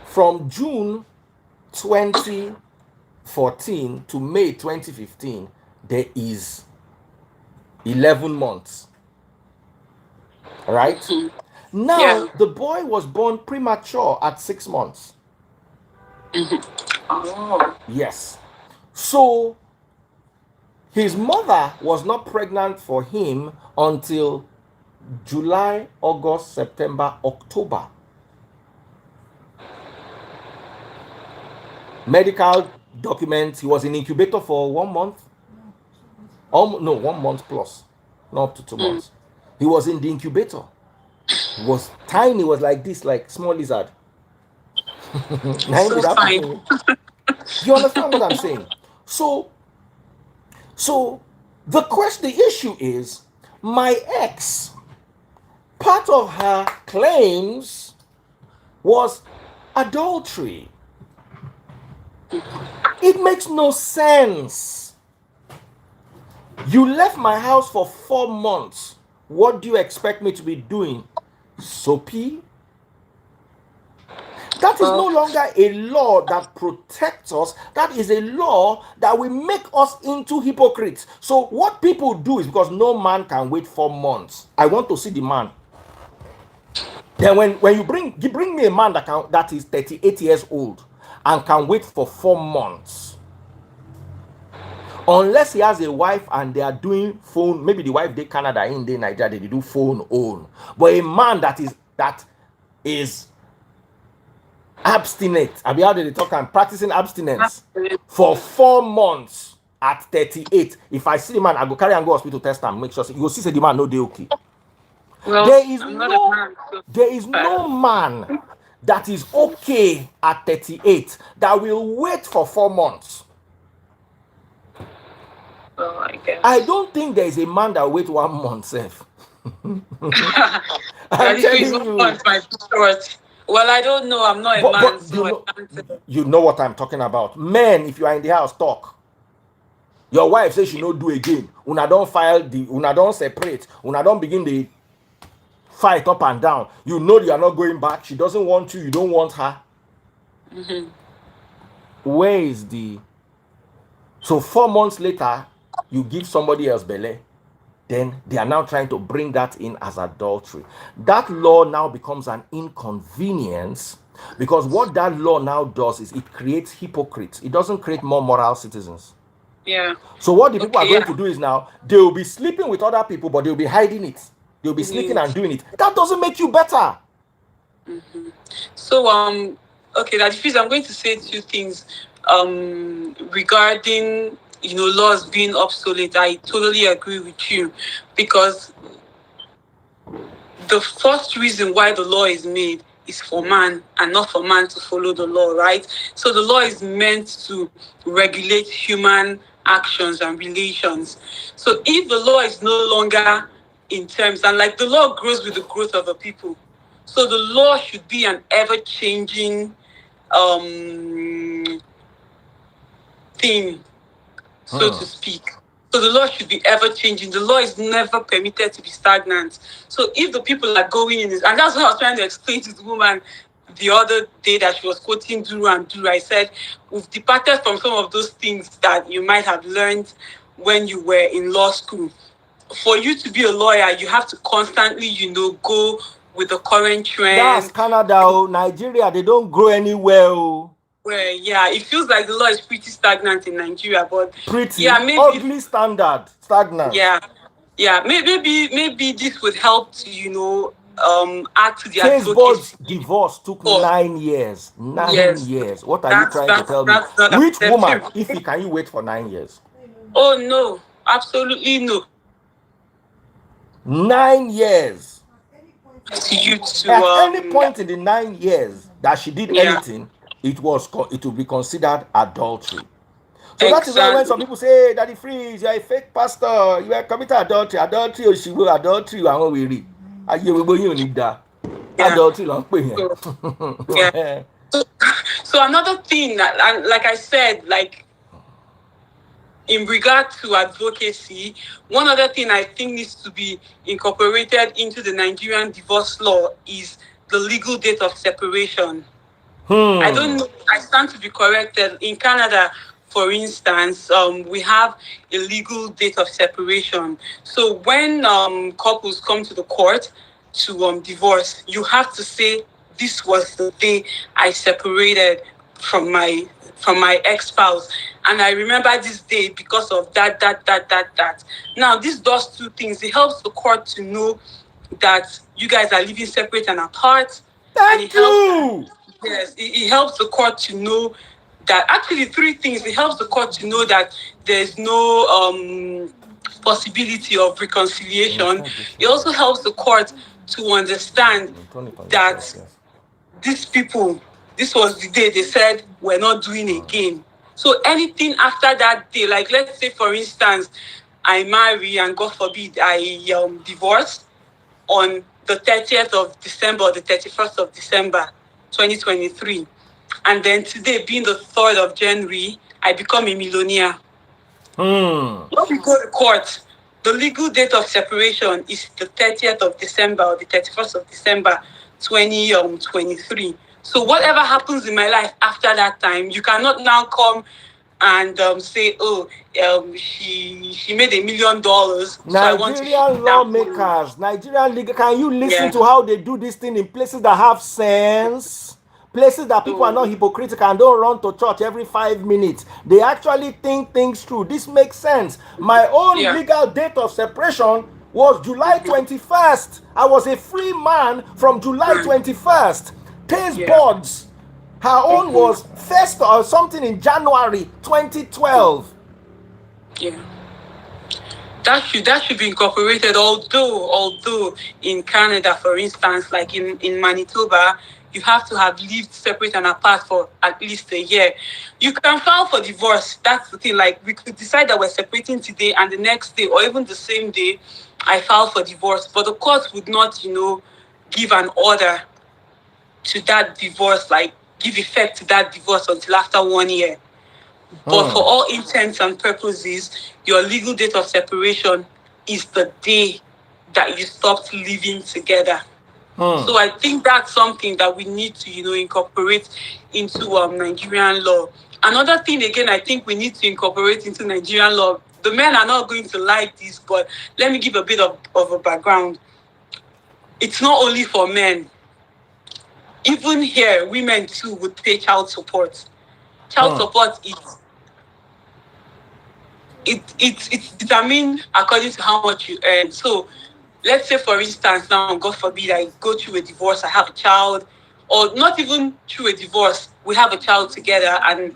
From June 2014 to May 2015, there is 11 months. All right? Now, Yeah. the boy was born premature at 6 months. Oh. Yes. So, his mother was not pregnant for him until July, August, September, October. Medical documents. He was in incubator for 1 month. No, 1 month plus, not up to 2 months. He was in the incubator. He was tiny. He was like this, like small lizard. Now So be that fine. picking. You understand what I'm saying? So, so the issue is my ex. Part of her claims was adultery. It makes no sense. You left my house for 4 months. What do you expect me to be doing? Soapy? That is no Well, longer a law that protects us. That is a law that will make us into hypocrites. So what people do is, because no man can wait 4 months. I want to see the man. Then when you bring me a man that is 38 years old and can wait for 4 months, unless he has a wife and they are doing phone, maybe the wife they Canada, in the Nigeria, they do phone own. But a man that is abstinent, I mean, how did they talk, and practicing abstinence for 4 months at 38. If I see the man, I go carry and go hospital test and make sure you go see the man no dey okay. well, There is I'm not a no man, so there is no man that is okay at 38 that will wait for 4 months. well, I I guess. don't think there is a man that will wait 1 month, Seth. I'm That is telling one you. month might be short. Well, I don't know. I'm not a man, But so I can't. you know what I'm talking about. Men, if you are in the house, talk. Your wife says she no do again. Una don't una don't separate. Una don't begin the fight up and down. You know you are not going back. She doesn't want you. You don't want her. Mm-hmm. Where is the? So 4 months later, you give somebody else belly. Then they are now trying to bring that in as adultery. That law now becomes an inconvenience, because what that law now does is it creates hypocrites. It doesn't create more moral citizens. Yeah. So what the people are Okay. going Yeah. to do is now they will be sleeping with other people, but they'll be hiding it. They'll be sneaking and doing it. That doesn't make you better. So okay, that is, I'm going to say two things regarding laws being obsolete. I totally agree with you, because the first reason why the law is made is for man and not for man to follow the law, right? So the law is meant to regulate human actions and relations. So if the law is no longer in terms, and like the law grows with the growth of the people, so the law should be an ever-changing thing, so to speak. So the law should be ever changing. The law is never permitted to be stagnant. So if the people are going in this, and that's what I was trying to explain to the woman the other day that she was quoting Duru and Duru. I said, we've departed from some of those things that you might have learned when you were in law school. For you to be a lawyer, you have to constantly, go with the current That's trend. Canada, Nigeria. They don't grow anywhere. Where, yeah, it feels like the law is pretty stagnant in Nigeria, but yeah, Pretty maybe, ugly standard, stagnant. yeah, yeah, maybe this would help to add to the Case advocacy. Board's divorce took For 9 years. 9 yes, years. What are you that's trying to that's tell me? that's not Which woman, acceptable. if can you wait for 9 years? Oh no, absolutely no. 9 years. To you to At any point in the 9 years that she did yeah, anything, it will be considered adultery. So that is why when some exactly. people say, Daddy Freeze, you are a fake pastor, you are committing adultery, or she will adultery, you are not weary. Ayé gbogbo yín ò ní da. Yeah. Adultery ló ń pè So, yeah. yẹn. So another thing that, and like I said, like in regard to advocacy, one other thing I think needs to be incorporated into the Nigerian divorce law is the legal date of separation. I don't know. I stand to be corrected. In Canada, for instance, we have a legal date of separation. So when couples come to the court to divorce, you have to say, this was the day I separated from my ex-spouse, and I remember this day because of that. Now this does two things. It helps the court to know that you guys are living separate and apart, and Thank you. it helps the court to know that actually three things. It helps the court to know that there's no possibility of reconciliation. It also helps the court to understand that these people, this was the day they said we're not doing again. So anything after that day, like let's say for instance, I marry and God forbid I divorce on the 30th of December or the 31st of December 2023. And then today being the 3rd of January, I become a millionaire. When we go to court, the legal date of separation is the 30th of December or the 31st of December 2023. So whatever happens in my life after that time, you cannot now come and say, oh, she made $1 million. So I want to Nigerian lawmakers, Nigerian legal, can you listen to how they do this thing in places that have sense? Places that people are not hypocritical and don't run to church every 5 minutes. They actually think things through. This makes sense. My own legal date of separation was July 21st. I was a free man from July 21st. Taste buds. Her own was 1st or something in January 2012. Yeah. That should be incorporated. Although in Canada, for instance, like in Manitoba, you have to have lived separate and apart for at least a year. You can file for divorce. That's the thing. Like we could decide that we're separating today, and the next day or even the same day, I file for divorce. But the court would not, give an order to that divorce, like give effect to that divorce until after 1 year. But for all intents and purposes, your legal date of separation is the day that you stopped living together. So I think that's something that we need to, incorporate into Nigerian law. Another thing, again, I think we need to incorporate into Nigerian law. The men are not going to like this, but let me give a bit of a background. It's not only for men. Even here, women too would pay child support. Child support is it's determined according to how much you earn. So let's say, for instance, now, God forbid, I go through a divorce, I have a child, or not even through a divorce, we have a child together and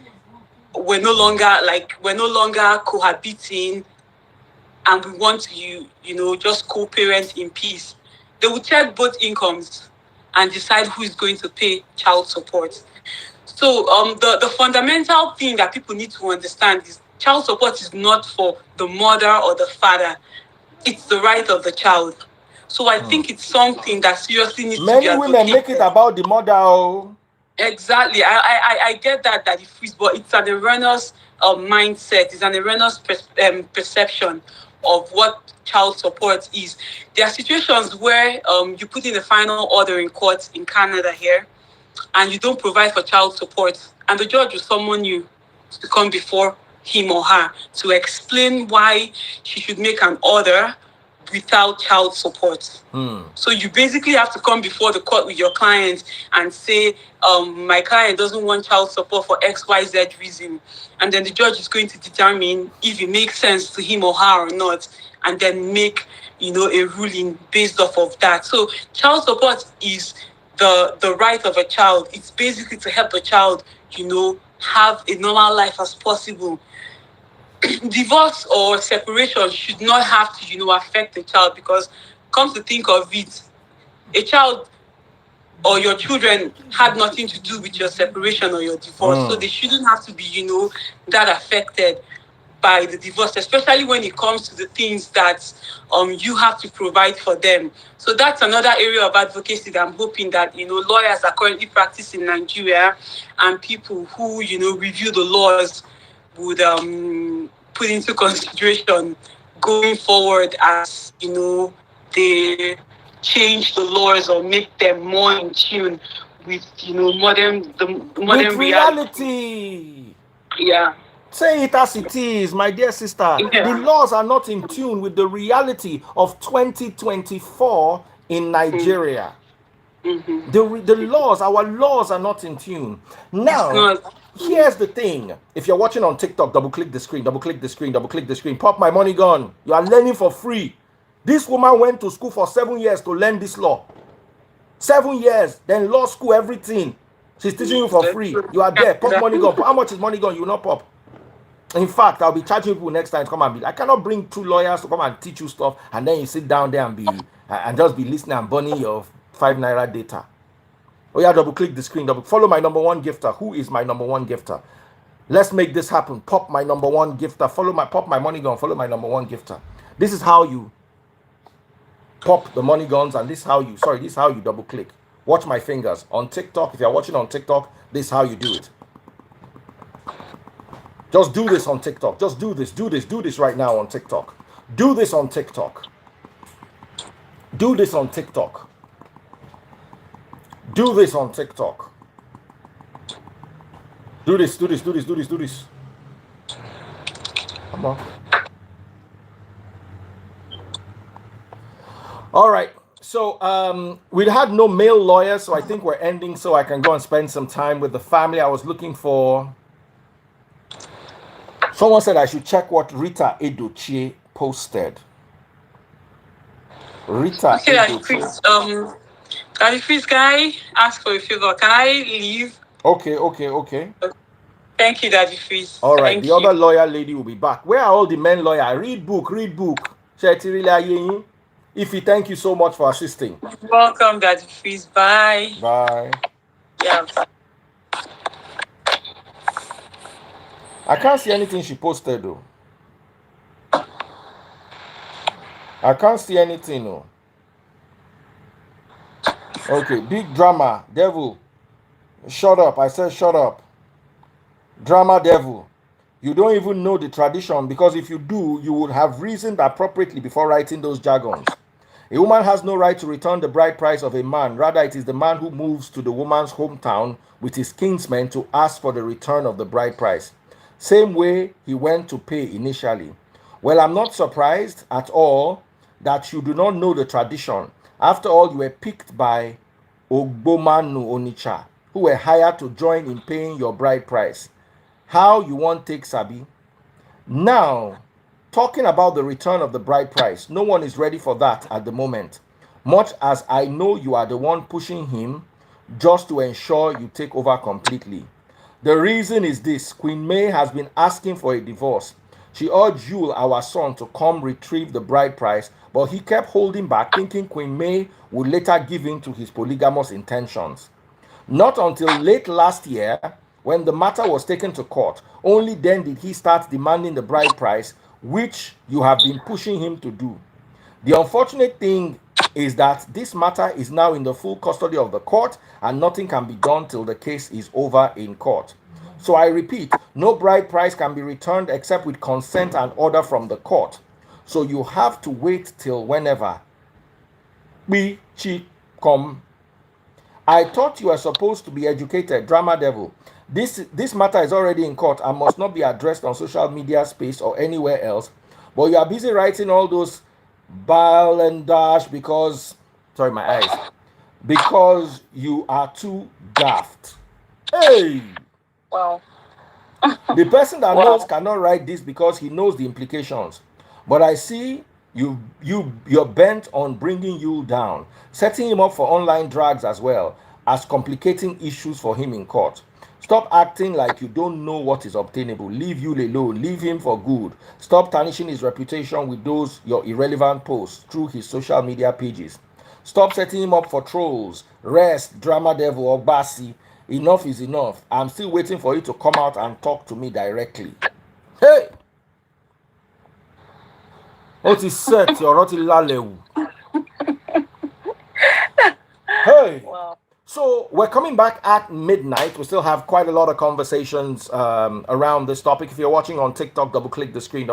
we're no longer cohabiting and we want to, just co-parent in peace. They will check both incomes and decide who is going to pay child support. So the fundamental thing that people need to understand is child support is not for the mother or the father. It's the right of the child. So I think it's something that seriously needs to be advocated. Many women make it about the mother. Oh. Exactly. I get that it frees, but it's an erroneous mindset. It's an erroneous perception of what child support is. There are situations where you put in a final order in court in Canada here, and you don't provide for child support, and the judge will summon you to come before him or her to explain why she should make an order without child support. So you basically have to come before the court with your client and say, my client doesn't want child support for XYZ reason. And then the judge is going to determine if it makes sense to him or her or not, and then make, a ruling based off of that. So child support is the right of a child. It's basically to help the child, have a normal life as possible. Divorce or separation should not have to, affect the child, because come to think of it, a child or your children had nothing to do with your separation or your divorce. So they shouldn't have to be, that affected by the divorce, especially when it comes to the things that you have to provide for them. So that's another area of advocacy that I'm hoping that, lawyers are currently practicing in Nigeria, and people who, review the laws would put into consideration going forward as, they change the laws or make them more in tune with, modern reality. Yeah. Say it as it is, my dear sister. Yeah. The laws are not in tune with the reality of 2024 in Nigeria. The laws, our laws are not in tune. Now, here's the thing. If you're watching on TikTok, double click the screen, double click the screen, double click the screen. Pop my money gun. You are learning for free. This woman went to school for 7 years to learn this law. 7 years, then law school, everything. She's teaching you for free. You are there. Pop money gun. How much is money gun? You will not pop. In fact, I'll be charging people next time to come and be. I cannot bring two lawyers to come and teach you stuff, and then you sit down there and be and just be listening and burning your 5 naira data. Oh yeah, double click the screen. Follow my number one gifter. Who is my number one gifter? Let's make this happen. Pop my number one gifter. Pop my money gun. Follow my number one gifter. This is how you pop the money guns, and this is how you double click. Watch my fingers on TikTok. If you're watching on TikTok, this is how you do it. Just do this on TikTok. Just do this right now on TikTok. Do this on TikTok. Do this on TikTok. Do this on TikTok. Do this. Come on. All right. So we had no male lawyer, so I think we're ending so I can go and spend some time with the family. I was looking for... Someone said I should check what Rita Edochie posted. Rita Edochie. Daddy Chris, can I ask for a favor? Can I leave? Okay. Thank you, Daddy Chris. All right, the other lawyer lady will be back. Where are all the men lawyers? Read book. If you thank you so much for assisting. Welcome, Daddy Chris. Bye. Bye. Yeah. I can't see anything she posted though. I can't see anything though. Okay, big drama, devil. Shut up. I said shut up. Drama devil. You don't even know the tradition, because if you do, you would have reasoned appropriately before writing those jargons. A woman has no right to return the bride price of a man. Rather, it is the man who moves to the woman's hometown with his kinsmen to ask for the return of the bride price. Same way he went to pay initially. Well, I'm not surprised at all that you do not know the tradition. After all, you were picked by Ogbomanu Onicha, who were hired to join in paying your bride price. How you want take Sabi? Now, talking about the return of the bride price, no one is ready for that at the moment. Much as I know you are the one pushing him just to ensure you take over completely. The reason is this: Queen May has been asking for a divorce. She urged Yule, our son, to come retrieve the bride price, but he kept holding back, thinking Queen May would later give in to his polygamous intentions. Not until late last year, when the matter was taken to court, only then did he start demanding the bride price, which you have been pushing him to do. The unfortunate thing is that this matter is now in the full custody of the court, and nothing can be done till the case is over in court. So I repeat, no bride price can be returned except with consent and order from the court. So you have to wait till whenever. Come. I thought you were supposed to be educated, drama devil. This matter is already in court and must not be addressed on social media space or anywhere else. But you are busy writing all those bile and dash because you are too daft. Hey! Wow. The person that knows cannot write this because he knows the implications. But I see you're bent on bringing you down, setting him up for online drags as well as complicating issues for him in court. Stop acting like you don't know what is obtainable. Leave you alone. Leave him for good. Stop tarnishing his reputation with those your irrelevant posts through his social media pages. Stop setting him up for trolls. Rest, drama devil, or Basi. Enough is enough. I'm still waiting for you to come out and talk to me directly. Hey! What is set? You're not lalewu. Hey! Wow. So we're coming back at midnight. We still have quite a lot of conversations around this topic. If you're watching on TikTok, double click the screen.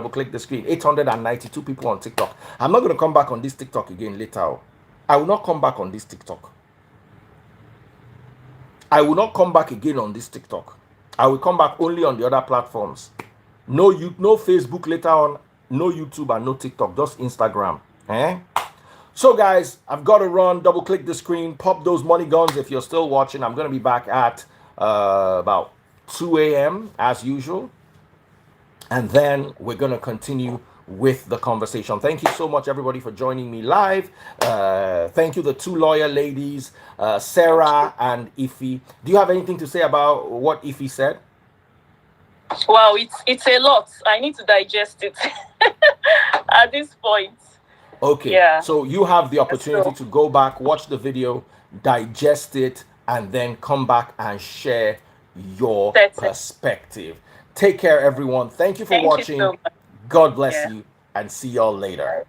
892 people on TikTok. I'm not going to come back on this TikTok again later. I will not come back on this TikTok. I will not come back again on this TikTok. I will come back only on the other platforms. No Facebook later on, no YouTube and no TikTok, just Instagram. So guys, I've got to run. Double click the screen, pop those money guns if you're still watching. I'm going to be back at about 2 a.m. as usual. And then we're going to continue with the conversation. Thank you so much, everybody, for joining me live. Thank you, the two lawyer ladies, Sarah and Ify. Do you have anything to say about what Ify said? Wow, it's a lot. I need to digest it at this point. Okay, Yeah. so you have the opportunity So to go back, watch the video, digest it, and then come back and share your that's it. perspective. Take care, everyone. Thank you for Thank you watching. so much. God bless Yeah. you, and see y'all later.